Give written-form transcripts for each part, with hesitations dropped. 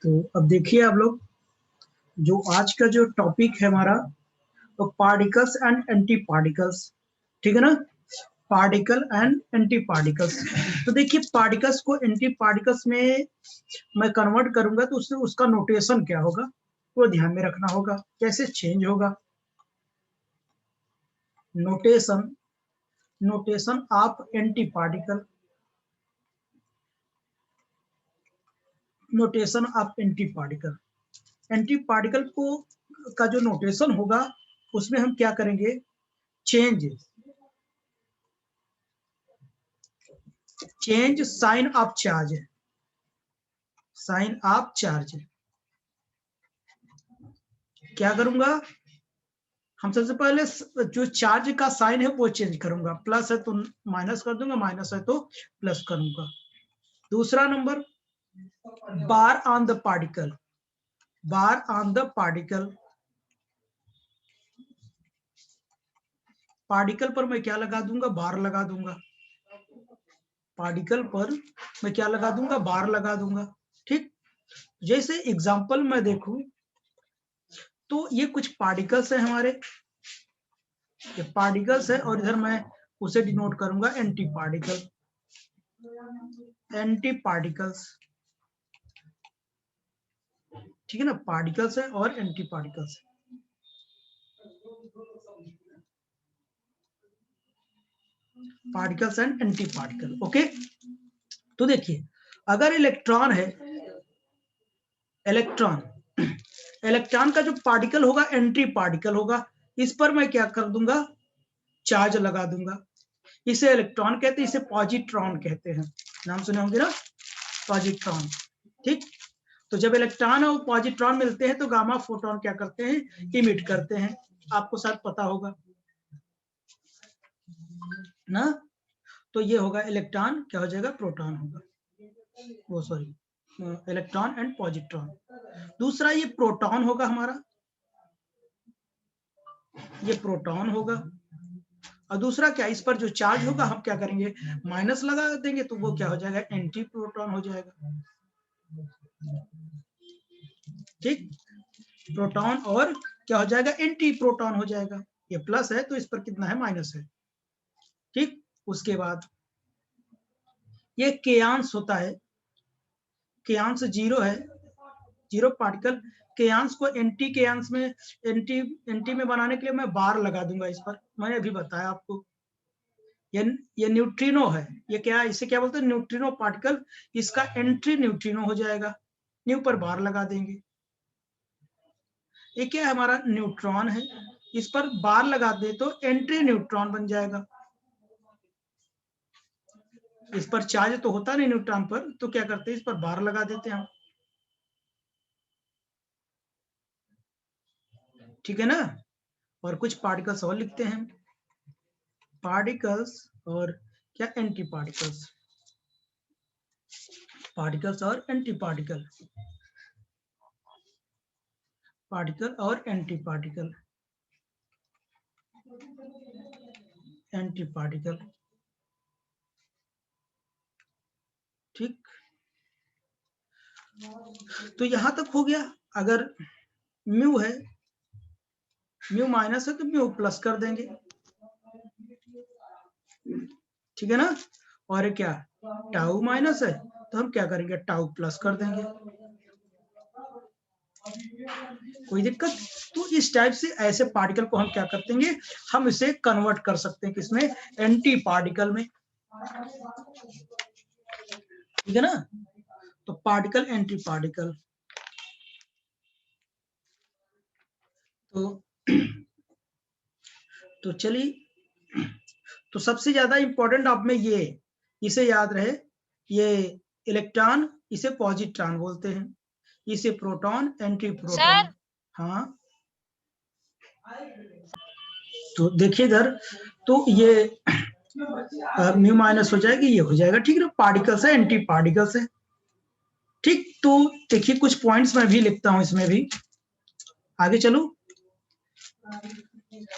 तो अब देखिए आप लोग, जो आज का जो टॉपिक है हमारा, तो पार्टिकल्स एंड एंटी पार्टिकल्स, ठीक है ना। Particle and anti particles. तो देखिए, पार्टिकल्स को एंटी पार्टिकल्स में मैं कन्वर्ट करूंगा तो उससे उसका नोटेशन क्या होगा वो ध्यान में रखना होगा, कैसे चेंज होगा। Notation of anti particle, notation of anti particle. Anti particle को का जो नोटेशन होगा उसमें हम क्या करेंगे, change sign of charge, sign of charge. क्या करूंगा, हम सबसे पहले जो चार्ज का साइन है वो चेंज करूंगा, प्लस है तो माइनस कर दूंगा, माइनस है तो प्लस करूंगा। दूसरा number, bar on the particle, bar on the particle. Particle पर मैं क्या लगा दूंगा, बार लगा दूंगा। पार्टिकल पर मैं क्या लगा दूंगा, बार लगा दूंगा। ठीक, जैसे एग्जांपल मैं देखूं तो ये कुछ पार्टिकल्स है हमारे, ये पार्टिकल्स है, और इधर मैं उसे डिनोट करूंगा एंटी पार्टिकल, एंटी पार्टिकल्स। ठीक है ना, पार्टिकल्स है और एंटी पार्टिकल्स है। Particles and anti particle, okay. तो देखिए, अगर इलेक्ट्रॉन है, इलेक्ट्रॉन का जो पार्टिकल होगा एंटी पार्टिकल होगा, इस पर मैं क्या कर दूंगा, चार्ज लगा दूंगा। इसे इलेक्ट्रॉन कहते हैं, इसे पॉजिट्रॉन कहते हैं, नाम सुने होंगे ना, पॉजिट्रॉन। ठीक, तो जब इलेक्ट्रॉन और पॉजिट्रॉन मिलते हैं तो गामा फोटोन क्या करते हैं, इमिट करते हैं। आपको शायद पता होगा ना। तो ये होगा इलेक्ट्रॉन, क्या हो जाएगा, प्रोटॉन होगा, वो सॉरी, इलेक्ट्रॉन एंड पॉजिट्रॉन। दूसरा ये प्रोटॉन होगा हमारा, ये प्रोटॉन होगा। और दूसरा क्या, इस पर जो चार्ज होगा हम क्या करेंगे, माइनस लगा देंगे, तो वो क्या हो जाएगा, एंटी प्रोटॉन हो जाएगा। ठीक, प्रोटॉन और क्या हो जाएगा, एंटी प्रोटॉन हो जाएगा। ये प्लस है तो इस पर कितना है, माइनस है। ठीक, उसके बाद ये केयांश होता है, केयांश जीरो है, जीरो पार्टिकल। केयांश को एंटी केयांश में, एंटी में बनाने के लिए मैं बार लगा दूंगा इस पर, मैंने अभी बताया आपको। ये न्यूट्रिनो है, ये क्या, इसे क्या बोलते हैं, न्यूट्रिनो पार्टिकल। इसका एंट्री न्यूट्रिनो हो जाएगा, न्यू पर बार लगा देंगे। ये क्या है, हमारा न्यूट्रॉन है, इस पर बार लगा दे तो एंट्री न्यूट्रॉन बन जाएगा। इस पर चार्ज तो होता नहीं न्यूट्रॉन पर, तो क्या करते हैं, इस पर बार लगा देते हैं हम। ठीक है ना। और कुछ पार्टिकल्स और लिखते हैं, पार्टिकल्स और क्या, एंटी पार्टिकल्स, पार्टिकल्स और एंटी पार्टिकल, पार्टिकल और एंटी पार्टिकल, एंटी पार्टिकल। ठीक, तो यहां तक हो गया। अगर म्यू है, म्यू माइनस है तो म्यू प्लस कर देंगे। ठीक है ना। और क्या, टाउ माइनस है तो हम क्या करेंगे, टाउ प्लस कर देंगे। कोई दिक्कत। तो इस टाइप से ऐसे पार्टिकल को हम क्या करते हैं, हम इसे कन्वर्ट कर सकते हैं किसमें, एंटी पार्टिकल में। ठीक है ना। तो पार्टिकल, एंटी पार्टिकल। तो चलिए, तो सबसे ज्यादा इंपॉर्टेंट आप में ये, इसे याद रहे, ये इलेक्ट्रॉन इसे पॉजिट्रॉन बोलते हैं, इसे प्रोटॉन, एंटी प्रोटॉन। हाँ, तो देखिए इधर, तो ये म्यू माइनस हो जाएगी, ये हो जाएगा। ठीक है, पार्टिकल्स है, एंटी पार्टिकल्स है। ठीक, तो देखिए कुछ पॉइंट्स मैं भी लिखता हूं इसमें भी, आगे चलो।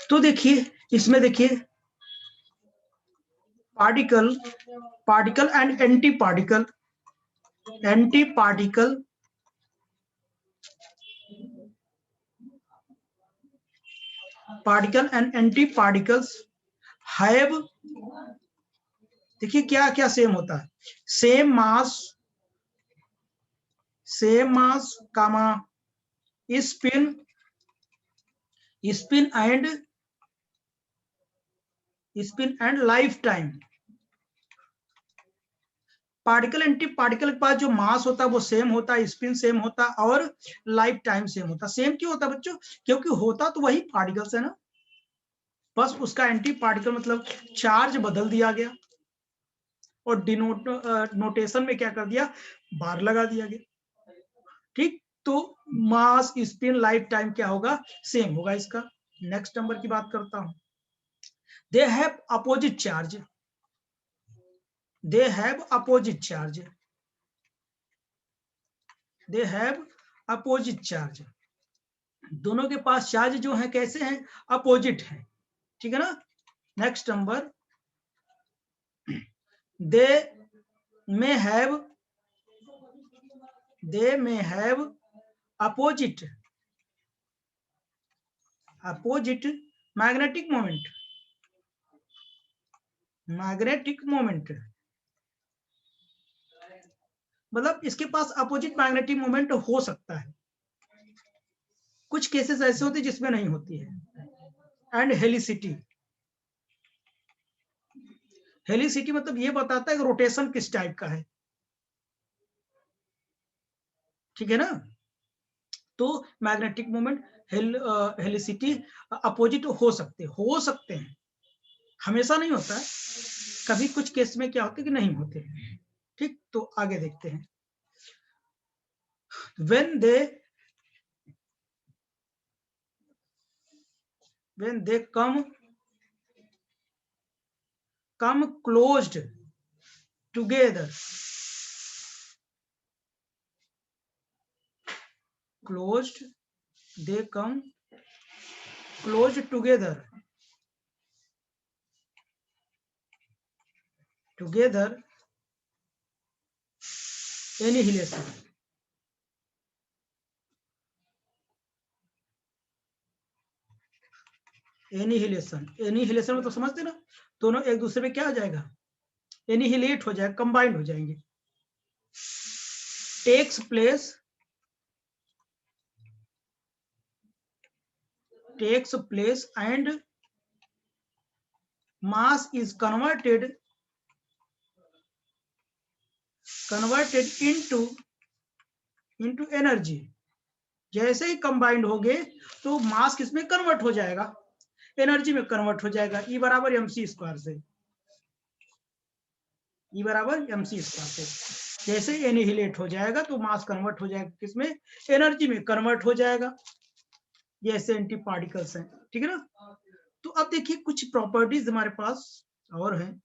तो देखिए, इसमें देखिए, particle, particle and anti particle, anti particle and anti particles have, देखिए क्या क्या सेम होता है, same mass comma spin and life time. Particle anti particle के पास जो मास होता है वो सेम होता है, स्पिन सेम होता है और लाइफ टाइम सेम होता है। सेम क्यों होता है बच्चों? क्योंकि होता तो वही पार्टिकल्स है ना, बस उसका एंटी पार्टिकल मतलब चार्ज बदल दिया गया और नोटेशन में क्या कर दिया, बार लगा दिया गया। ठीक, तो मास स्पिन लाइफ टाइम क्या होगा, सेम होगा इसका। नेक्स्ट नंबर की बात करता हूं, they have opposite charge, they have opposite charge, they have opposite charge, दोनों के पास चार्ज जो है कैसे हैं, अपोजिट है, ठीक है ना। Next number, they may have opposite magnetic moment, मतलब इसके पास अपोजिट मैग्नेटिक मोमेंट हो सकता है, कुछ केसेस ऐसे होते हैं जिसमें नहीं होती है। एंड हेलिसिटी मतलब ये बताता है कि रोटेशन किस टाइप का है, ठीक है ना। तो मैग्नेटिक मोमेंट, हेलिसिटी अपोजिट हो सकते हैं, हमेशा नहीं होता है, कभी कुछ केस में क्या होते हैं कि नहीं होते। ठीक, तो आगे देखते हैं, when they come closed together, they come closed together annihilation, में तो समझते ना, दोनों एक दूसरे पे क्या हो जाएगा, एनिहिलेट हो जाएगा, कंबाइंड हो जाएंगे। Takes place and mass is converted into energy, जैसे ही कंबाइंड हो गए तो मास किसमें कन्वर्ट हो जाएगा, एनर्जी में कन्वर्ट हो जाएगा, E बराबर mc स्क्वायर से, E बराबर mc स्क्वायर से। जैसे एनिहिलेट हो जाएगा तो मास कन्वर्ट हो जाएगा किसमें, एनर्जी में कन्वर्ट हो जाएगा, जैसे एंटी पार्टिकल्स हैं, ठीक है ना। तो अब देखिए कुछ प्रॉपर्टीज हमारे पास और हैं,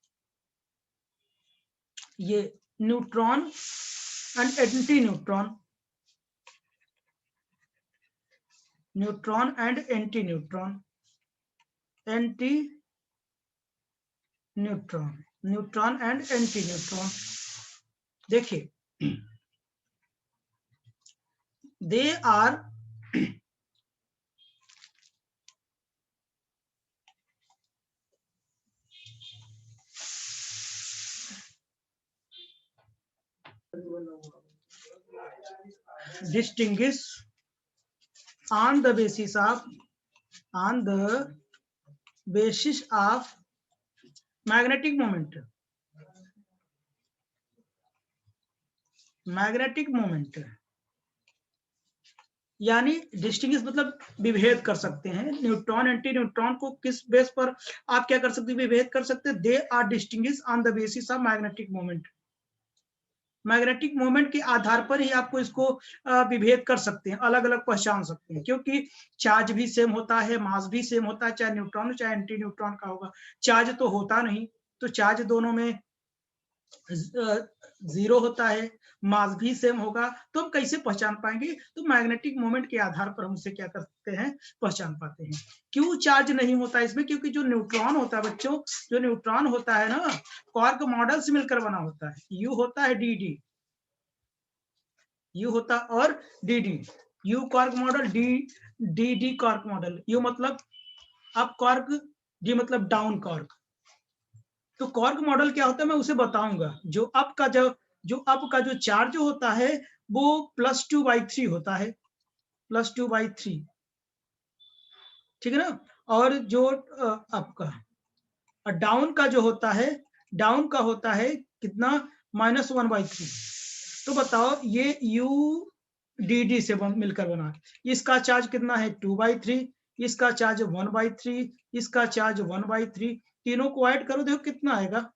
ये neutron and anti neutron, neutron and anti neutron, neutron and anti neutron. देखिए they are distinguish on the basis of magnetic moment, यानी डिस्टिंग्विश मतलब विभेद कर सकते हैं, न्यूट्रॉन एंटी न्यूट्रॉन को किस बेस पर आप क्या कर सकते हैं, विभेद कर सकते हैं, they are distinguish on the basis of magnetic moment, magnetic moment के आधार पर ही आपको इसको विभेद कर सकते हैं, अलग अलग पहचान सकते हैं, क्योंकि चार्ज भी सेम होता है, मास भी सेम होता है, चाहे न्यूट्रॉन हो चाहे एंटी न्यूट्रॉन का होगा, चार्ज तो होता नहीं, तो चार्ज दोनों में जीरो होता है, मास भी सेम होगा, तो हम कैसे पहचान पाएंगे, तो मैग्नेटिक मोमेंट के आधार पर हम उसे क्या कर सकते हैं, पहचान पाते हैं। क्यों चार्ज नहीं होता इसमें, क्योंकि जो न्यूट्रॉन होता है बच्चों, जो न्यूट्रॉन होता है ना, क्वार्क मॉडल से मिलकर बना होता है, यू होता है डी, यू होता और D D, you quark model, D D quark model. You मतलब अप क्वार्क, डी मतलब डाउन क्वार्क। तो क्वार्क मॉडल क्या होता है मैं उसे बताऊंगा। जो अप का जो चार्ज होता है वो +2/3 होता है, +2/3, ठीक है ना। और जो आपका डाउन का जो होता है, डाउन का होता है कितना, -1/3। तो बताओ ये यू डी डी से मिलकर बना, इसका चार्ज कितना है 2/3, इसका चार्ज 1/3, इसका चार्ज 1/3, तीनों को ऐड करो देखो कितना आएगा,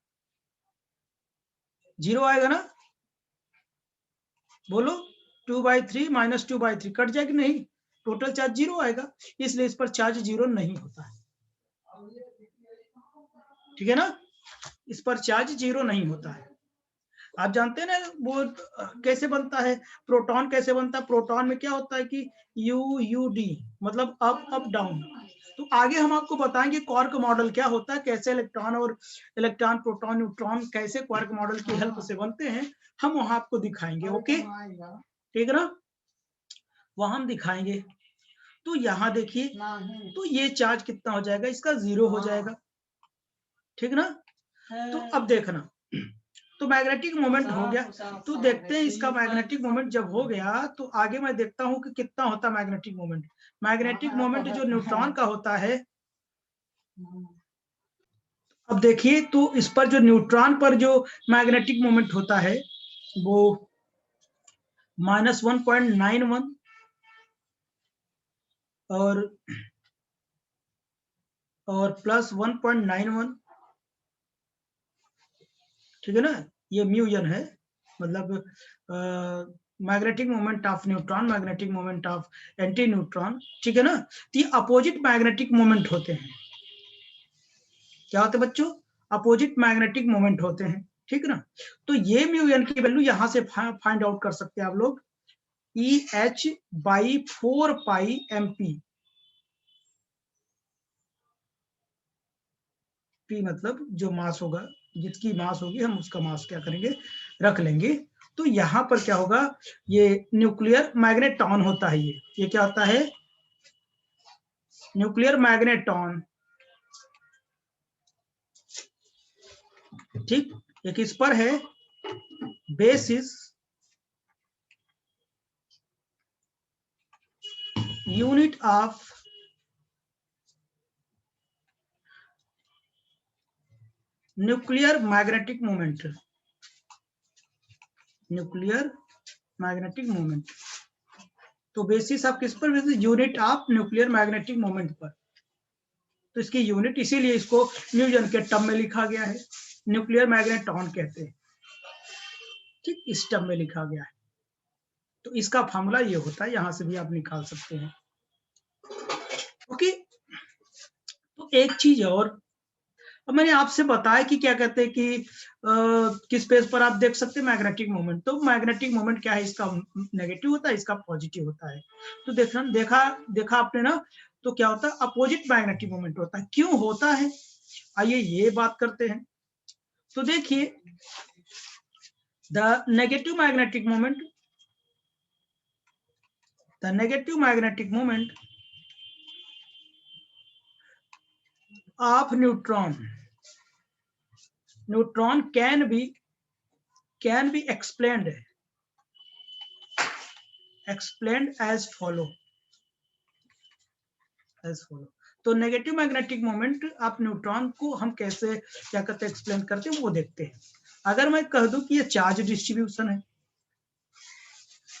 0 आएगा ना। बोलो 2/3 - 2/3 कट जाएगी नहीं, टोटल चार्ज 0 आएगा, इसलिए इस पर चार्ज 0 नहीं होता है, ठीक है ना। इस पर चार्ज 0 नहीं होता है। आप जानते हैं ना वो कैसे बनता है, प्रोटॉन कैसे बनता है। प्रोटॉन में क्या होता है कि यू यू डी मतलब अप अप डाउन। तो आगे हम आपको बताएंगे क्वार्क मॉडल क्या होता है, कैसे इलेक्ट्रॉन प्रोटॉन न्यूट्रॉन कैसे क्वार्क मॉडल की हेल्प से बनते हैं, हम वहां आपको दिखाएंगे। ओके, ठीक है ना, वहां हम दिखाएंगे। तो यहाँ देखिए, तो ये चार्ज कितना हो जाएगा, इसका 0 हो जाएगा, ठीक ना। तो अब देखना, तो मैग्नेटिक मोमेंट हो गया। तो देखते हैं इसका मैग्नेटिक मोमेंट जब हो गया तो आगे मैं देखता हूं कि कितना होता है मैग्नेटिक मोमेंट। मैग्नेटिक मोमेंट जो न्यूट्रॉन का होता है, अब देखिए तो इस पर जो न्यूट्रॉन पर जो मैग्नेटिक मोमेंट होता है वो -1.91 और +1.91, ठीक है ना। ये म्यून है, मतलब magnetic moment of neutron, magnetic moment of anti neutron, ठीक है ना। तो ये अपोजिट मैग्नेटिक मोमेंट होते हैं। क्या होते हैं बच्चों, अपोजिट मैग्नेटिक मोमेंट होते हैं, ठीक है ना। तो ये म्यून की वैल्यू यहां से फाइंड आउट कर सकते हैं आप लोग, EH/4πmp। पी मतलब जो मास होगा, जिसकी मास होगी हम उसका मास क्या करेंगे, रख लेंगे। तो यहां पर क्या होगा, ये न्यूक्लियर मैग्नेटॉन होता है। ये क्या होता है, न्यूक्लियर मैग्नेटॉन, ठीक। एक इस पर है basis unit of nuclear magnetic moment, nuclear magnetic moment. तो बेसिस आप किस पर, unit of nuclear magnetic moment पर। तो इसकी यूनिट, इसीलिए इसको न्यूटन के टर्म में लिखा गया है, न्यूक्लियर मैग्नेटॉन कहते हैं, ठीक, इस टर्म में लिखा गया है। तो इसका फॉर्मूला ये होता है, यहां से भी आप निकाल सकते हैं। ओके, तो एक चीज और, अब मैंने आपसे बताया कि क्या कहते हैं कि किस पेज पर आप देख सकते हैं मैग्नेटिक मोमेंट। तो मैग्नेटिक मोमेंट क्या है, इसका नेगेटिव होता है, इसका पॉजिटिव होता है। तो देखा आपने ना, तो क्या होता है, अपोजिट मैग्नेटिक मोमेंट होता है। क्यों होता है, आइए ये बात करते हैं। तो देखिए, the negative magnetic moment, the negative magnetic moment of neutron can be explained as follow। तो negative magnetic moment of neutron को हम कैसे क्या करते हैं, एक्सप्लेन करते हैं, वो देखते हैं। अगर मैं कह दूं कि ये चार्ज डिस्ट्रीब्यूशन है,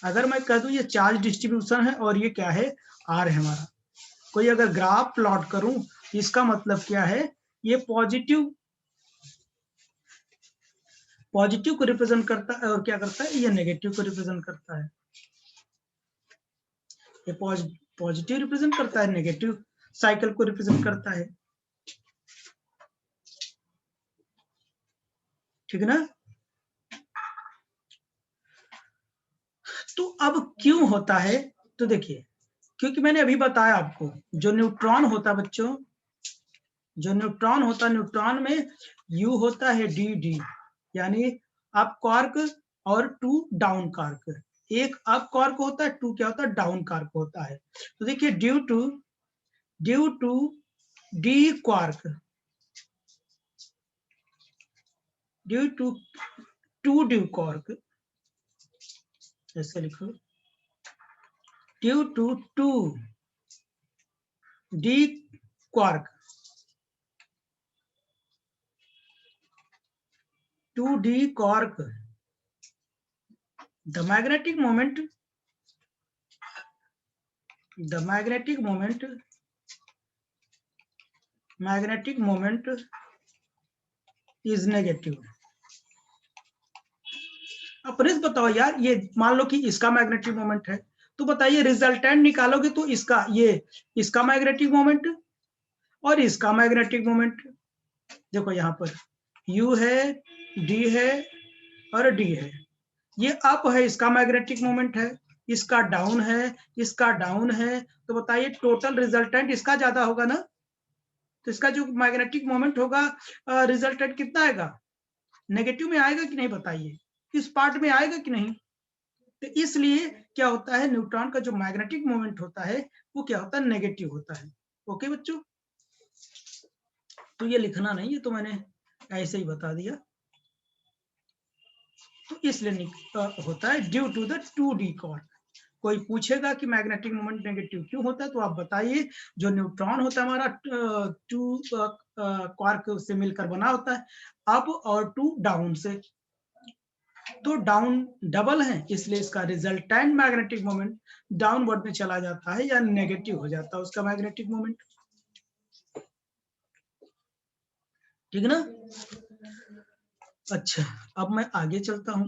अगर मैं कह दूं ये चार्ज डिस्ट्रीब्यूशन है और ये क्या है, आर है हमारा। कोई अगर ग्राफ प्लॉट करूं, इसका मतलब क्या है, ये पॉजिटिव को रिप्रेजेंट करता है और क्या करता है, ये नेगेटिव को रिप्रेजेंट करता है। ये पॉजिटिव रिप्रेजेंट करता है, नेगेटिव साइकिल को रिप्रेजेंट करता है, ठीक है ना। तो अब क्यों होता है, तो देखिए, क्योंकि मैंने अभी बताया आपको, जो न्यूट्रॉन होता है बच्चों, जो न्यूट्रॉन होता है, न्यूट्रॉन में यू होता है डी डी, यानी अप क्वार्क और 2 डाउन क्वार्क, एक अप क्वार्क होता है, 2 क्या होता है, डाउन क्वार्क होता है। तो देखिए due to D quark, due to D quark, ऐसे लिखो, due to D quark, to D quark, the magnetic moment is negative। अब प्लीज बताओ यार, ये मान लो कि इसका मैग्नेटिक मोमेंट है, तो बताइए रिजल्टेंट निकालोगे तो इसका, ये इसका मैग्नेटिक मोमेंट और इसका मैग्नेटिक मोमेंट, देखो यहाँ पर U है, D है और D है, ये अप है, इसका मैग्नेटिक मोमेंट है, इसका डाउन है, इसका डाउन है, तो बताइए टोटल रिजल्टेंट इसका ज्यादा होगा ना, तो इसका जो मैग्नेटिक मोमेंट होगा रिजल्टेंट कितना आएगा, नेगेटिव में आएगा कि नहीं, बताइए इस पार्ट में आएगा कि नहीं। तो इसलिए क्या होता है, न्यूट्रॉन का जो मैग्नेटिक मोमेंट होता है वो क्या होता है, नेगेटिव होता है। ओके बच्चों, तो ये लिखना नहीं, ये तो मैंने ऐसे ही बता दिया। तो इसलिए होता है due to the 2d quark. कोई पूछेगा कि मैग्नेटिक मोमेंट नेगेटिव क्यों होता है, तो आप बताइए जो न्यूट्रॉन होता है हमारा 2 क्वार्क से मिलकर बना होता है, अप और 2 डाउन से, तो डाउन डबल है, इसलिए इसका रिजल्टेंट मैग्नेटिक मोमेंट डाउनवर्ड में चला जाता है या नेगेटिव हो जाता है उसका मैग्नेटिक मोमेंट। ठीक ना। अच्छा, अब मैं आगे चलता हूं,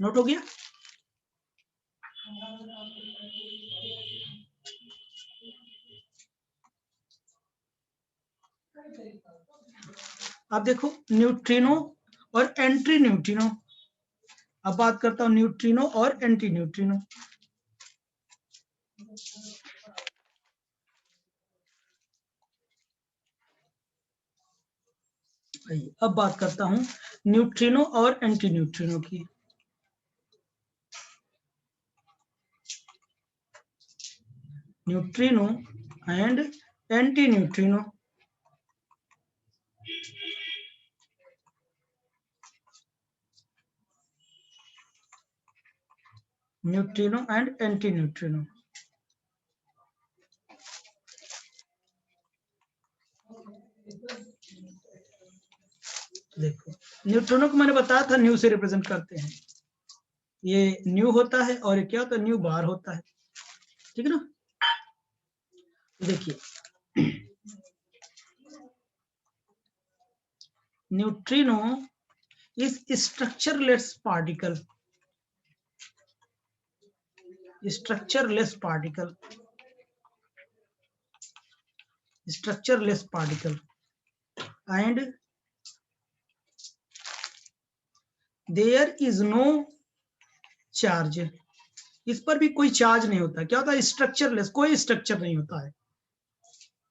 नोट हो गया। अब देखो न्यूट्रिनो और एंटी न्यूट्रिनो, अब बात करता हूं न्यूट्रिनो और एंटी न्यूट्रिनो। अब बात करता हूं न्यूट्रिनो और एंटी न्यूट्रिनो की। Neutrino and anti neutrino. Neutrino and anti neutrino. देखो न्यूट्रिनो को मैंने बताया था न्यू से रिप्रेजेंट करते हैं, ये न्यू होता है और ये क्या होता है, न्यू बार होता है। ठीक है ना। देखिए neutrino is structureless particle, structureless particle, structureless particle, and there is no charge। इस पर भी कोई चार्ज नहीं होता। क्या होता है, स्ट्रक्चरलेस, कोई स्ट्रक्चर नहीं होता है,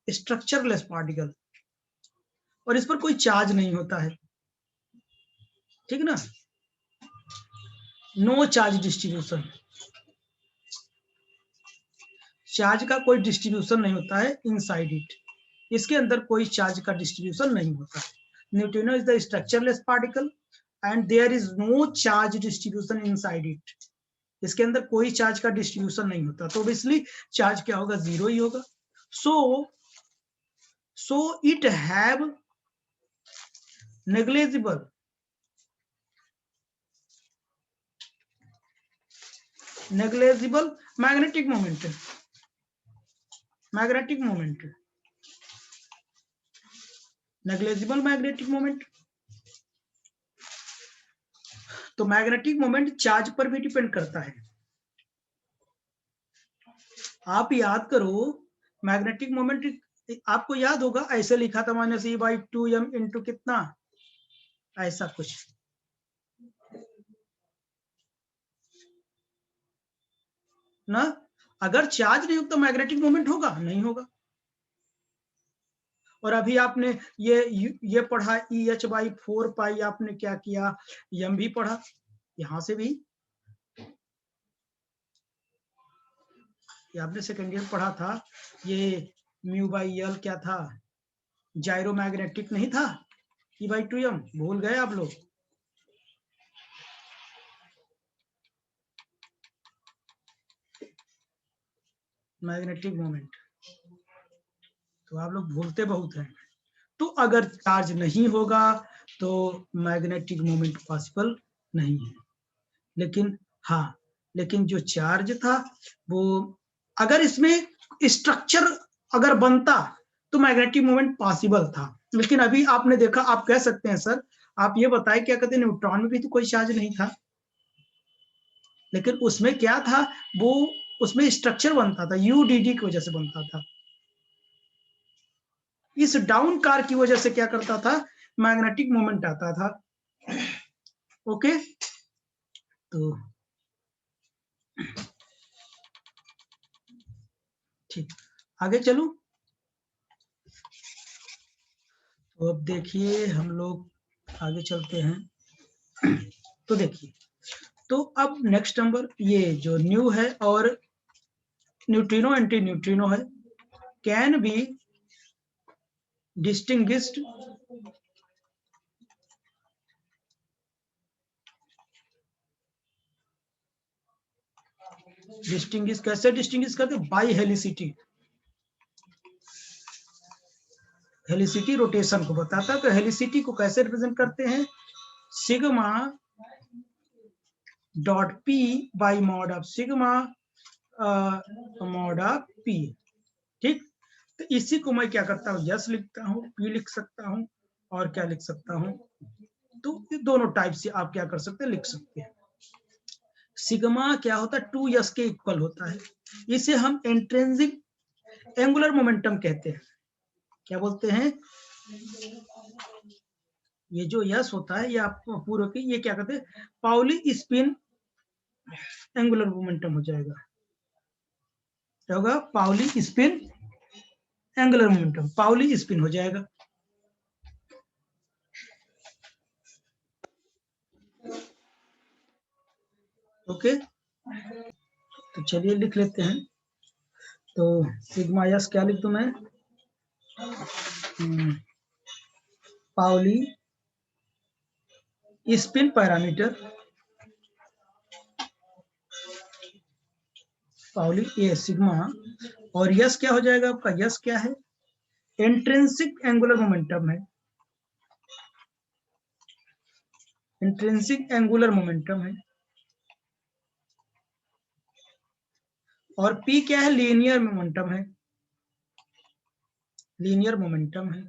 स्ट्रक्चरलेस पार्टिकल, और इस पर कोई चार्ज नहीं होता है। ठीक ना, नो चार्ज डिस्ट्रीब्यूशन, चार्ज का कोई डिस्ट्रीब्यूशन नहीं होता है इनसाइड इट, इसके अंदर कोई चार्ज का डिस्ट्रीब्यूशन नहीं होता। Neutrino is the structureless particle and there is no charge distribution inside it, इसके अंदर कोई चार्ज का डिस्ट्रीब्यूशन नहीं होता, तो ऑब्वियसली चार्ज क्या होगा, जीरो ही होगा। So it have negligible magnetic moment, magnetic moment, negligible magnetic moment. तो मैग्नेटिक मोमेंट चार्ज पर भी डिपेंड करता है। आप याद करो मैग्नेटिक मोमेंट, आपको याद होगा ऐसे लिखा था -E/2m इंटू कितना, ऐसा कुछ, ना। अगर चार्ज नहीं होगा तो मैग्नेटिक मोमेंट होगा, नहीं होगा। और अभी आपने ये पढ़ा EH/4 पाई, आपने क्या किया, m भी पढ़ा, यहां से भी ये आपने सेकेंड ईयर पढ़ा था, ये म्यू बाई एल क्या था, जायरोमैग्नेटिक नहीं था, E/2m, भूल गए आप लोग? मैग्नेटिक मोमेंट, तो आप लोग भूलते बहुत हैं। तो अगर चार्ज नहीं होगा तो मैग्नेटिक मोमेंट पॉसिबल नहीं है। लेकिन हाँ, लेकिन जो चार्ज था वो, अगर इसमें स्ट्रक्चर अगर बनता तो मैग्नेटिक मोमेंट पॉसिबल था। लेकिन अभी आपने देखा, आप कह सकते हैं सर आप ये बताएं, क्या कहते हैं, न्यूट्रॉन में भी तो कोई चार्ज नहीं था, लेकिन उसमें क्या था, वो उसमें स्ट्रक्चर बनता था, यूडीडी की वजह से बनता था। इस डाउन कार की वजह से क्या करता था, मैग्नेटिक मोमेंट आता था। ओके, तो ठीक, आगे चलूं? तो अब देखिए हम लोग आगे चलते हैं। तो देखिए, तो अब नेक्स्ट नंबर, ये जो न्यू है और न्यूट्रिनो एंटी न्यूट्रिनो है, कैन बी डिस्टिंग्विश्ड कैसे डिस्टिंग्विश करते, बाय हेलिसिटी। हेलिसिटी रोटेशन को बताता है, तो हेलिसिटी को कैसे रिप्रेजेंट करते हैं, sigma dot P by mod of sigma mod of P. ठीक, तो इसी को मैं क्या करता हूँ, यस लिखता हूँ, पी लिख सकता हूँ, और क्या लिख सकता हूँ, तो दोनों टाइप से आप क्या कर सकते हैं, लिख सकते हैं। सिग्मा क्या होता है, 2s के इक्वल होता है, इसे हम इंट्रिंसिक एंगुलर मोमेंटम कहते हैं। क्या बोलते हैं, ये जो यस होता है, ये आपको पूरा की, ये क्या कहते हैं, पाउली स्पिन एंगुलर मोमेंटम हो जाएगा। क्या होगा, Pauli spin angular momentum, Pauli spin हो जाएगा। ओके, तो चलिए लिख लेते हैं। तो सिग्मा यस क्या लिख दूं मैं, पाउली स्पिन पैरामीटर, पाउली ए सिग्मा, और यस क्या हो जाएगा आपका, यस क्या है, इंट्रिंसिक एंगुलर मोमेंटम है, इंट्रिंसिक एंगुलर मोमेंटम है। और पी क्या है, लीनियर मोमेंटम है, लीनियर मोमेंटम है,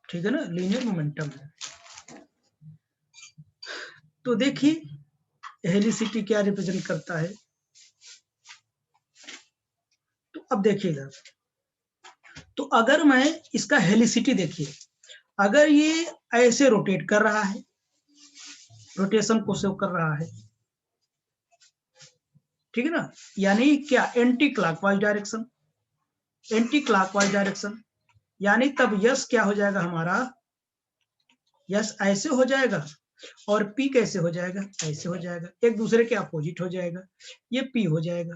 ठीक है ना, लीनियर मोमेंटम है। तो देखिए हेलिसिटी क्या रिप्रेजेंट करता है, तो अब देखिएगा, तो अगर मैं इसका हेलिसिटी देखिए, अगर ये ऐसे रोटेट कर रहा है, रोटेशन को शो कर रहा है, ठीक है ना, यानी क्या, anti clockwise direction, anti clockwise direction, यानी तब यस क्या हो जाएगा हमारा, यस ऐसे हो जाएगा, और पी कैसे हो जाएगा, ऐसे हो जाएगा, एक दूसरे के अपोजिट हो जाएगा, ये पी हो जाएगा।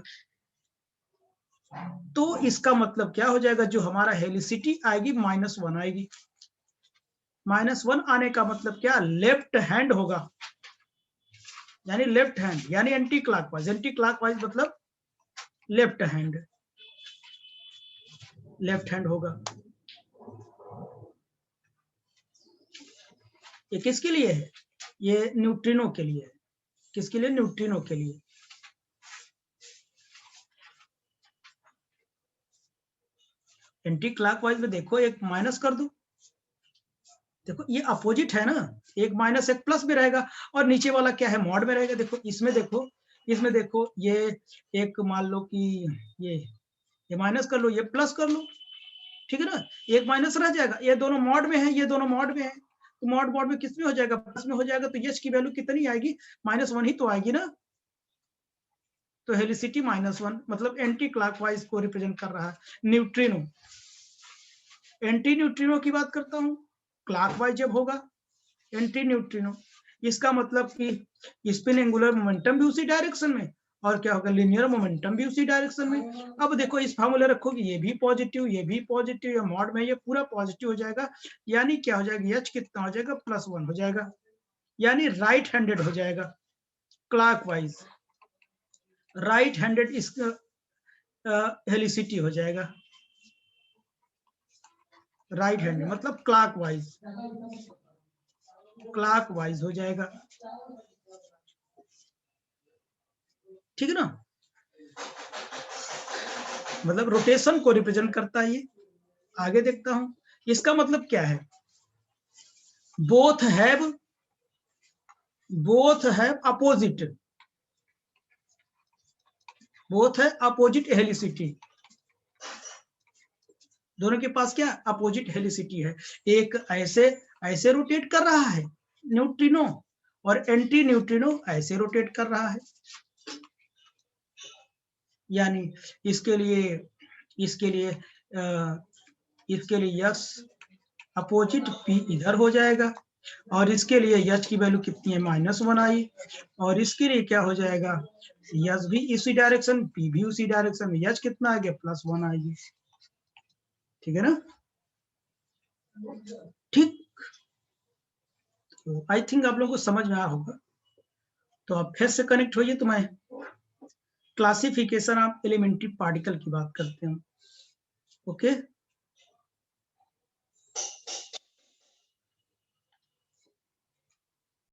तो इसका मतलब क्या हो जाएगा, जो हमारा हेलिसिटी आएगी -1 आएगी। -1 आने का मतलब क्या, लेफ्ट हैंड होगा, यानी लेफ्ट हैंड, यानी एंटी क्लॉकवाइज, एंटी क्लॉकवाइज मतलब लेफ्ट हैंड, लेफ्ट हैंड होगा। ये किसके लिए है, ये न्यूट्रिनो के लिए है, किसके लिए, न्यूट्रिनो के लिए। एंटी क्लॉकवाइज में देखो, एक माइनस कर दो, देखो ये अपोजिट है ना, एक माइनस एक प्लस में रहेगा, और नीचे वाला क्या है, मॉड में रहेगा। देखो इसमें देखो, इसमें देखो, ये एक मान लो कि ये माइनस कर लो, ये प्लस कर लो, ठीक है ना, एक माइनस रह जाएगा, ये दोनों मॉड में है, ये दोनों मॉड में है, तो मॉड मॉड में किस में हो जाएगा, प्लस में हो जाएगा, तो यस की वैल्यू कितनी आएगी, -1 ही तो आएगी ना। तो हेलिसिटी -1 मतलब एंटी क्लॉकवाइज को रिप्रेजेंट कर रहा है। न्यूट्रिनो, एंटी न्यूट्रिनो की बात करता हूं, क्लॉकवाइज जब होगा, एंटी न्यूट्रिनो, इसका मतलब कि स्पिन एंगुलर मोमेंटम भी उसी डायरेक्शन में, और क्या होगा, लिनियर मोमेंटम भी उसी डायरेक्शन में। अब देखो इस फार्मूला रखोगे, ये भी पॉजिटिव, ये भी पॉजिटिव, या मॉड में ये पूरा पॉजिटिव हो जाएगा, यानी क्या हो जाएगा, एच कितना हो जाएगा, +1 हो जाएगा, यानी राइट हैंडेड हो जाएगा, क्लॉकवाइज राइट हैंडेड इसका हेलिसिटी हो जाएगा, राइट हैंड मतलब क्लॉकवाइज हो जाएगा, ठीक है ना, मतलब रोटेशन को रिप्रेजेंट करता है ये। आगे देखता हूं, इसका मतलब क्या है, बोथ हैव अपोजिट, बोथ है अपोजिट हेलिसिटी, दोनों के पास क्या अपोजिट हेलिसिटी है, एक ऐसे ऐसे रोटेट कर रहा है न्यूट्रिनो, और एंटी न्यूट्रिनो ऐसे रोटेट कर रहा है, यानी इसके लिए यस अपोजिट पी इधर हो जाएगा, और इसके लिए यच की वैल्यू कितनी है, -1 आई, और इसके लिए क्या हो जाएगा, यच भी इसी डायरेक्शन, पी भी उसी डायरेक्शन में, यच कितना आ गया, +1 आएगी, ठीक है ना, ठीक। तो आई थिंक आप लोगों को समझ में आया होगा। तो आप फिर से कनेक्ट होइए, तो मैं क्लासिफिकेशन ऑफ एलिमेंट्री पार्टिकल की बात करते हैं, ओके।